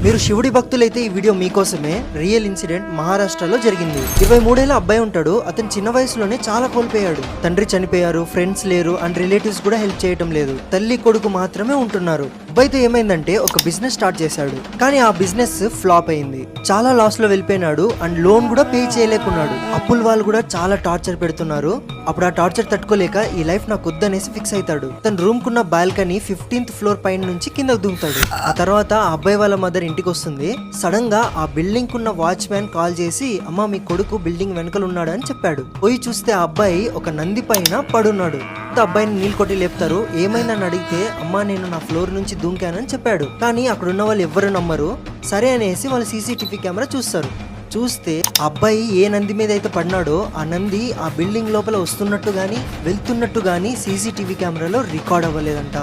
మీరు శివుడి భక్తులైతే ఈ వీడియో మీకోసమే. రియల్ ఇన్సిడెంట్ మహారాష్ట్రలో జరిగింది. 23 ఏళ్ల అబ్బాయి ఉంటాడు. అతను చిన్న వయసులోనే చాలా కోల్పోయాడు. తండ్రి చనిపోయారు, ఫ్రెండ్స్ లేరు అండ్ రిలేటివ్స్ కూడా హెల్ప్ చేయటం లేదు. తల్లి కొడుకు మాత్రమే ఉంటున్నారు. అబ్బాయితో ఏమైందంటే ఒక బిజినెస్ స్టార్ట్ చేశాడు. కానీ ఆ బిజినెస్ ఫ్లాప్ అయింది. చాలా లాస్ లో వెళ్ళిపోయినాడు అండ్ లోన్ కూడా పే చేయలేకున్నాడు. అప్పుల వాళ్ళు కూడా చాలా టార్చర్ పెడుతున్నారు. అప్పుడు ఆ టార్చర్ తట్టుకోలేక ఈ లైఫ్ నాకు వద్దనేసి ఫిక్స్ అవుతాడు. తన రూమ్ కున్న బాల్కనీ 15th ఫ్లోర్ పైన నుంచి కిందకు దిగుతాడు. ఆ తర్వాత ఆ అబ్బాయి వాళ్ళ మదర్ ఇంటికి వస్తుంది. సడన్ గా ఆ బిల్డింగ్ కున్న వాచ్మ్యాన్ కాల్ చేసి, అమ్మ మీ కొడుకు బిల్డింగ్ వెనకలు ఉన్నాడు అని చెప్పాడు. పోయి చూస్తే ఆ అబ్బాయి ఒక నంది పైన పడున్నాడు. అబ్బాయిని నీళ్ళు కొట్టి లేపుతారు. ఏమైందని అడిగితే, అమ్మా నేను నా ఫ్లోర్ నుంచి దూకానని చెప్పాడు. కానీ అక్కడ ఉన్న వాళ్ళు ఎవ్వరు నమ్మరు. సరే అనేసి వాళ్ళు సీసీటీవీ కెమెరా చూస్తారు. చూస్తే అబ్బాయి ఏ నంది మీద అయితే పడినాడో ఆ నంది ఆ బిల్డింగ్ లోపల వస్తున్నట్టు గానీ వెళ్తున్నట్టు గానీ సీసీటీవీ కెమెరాలో రికార్డ్ అవ్వలేదంట.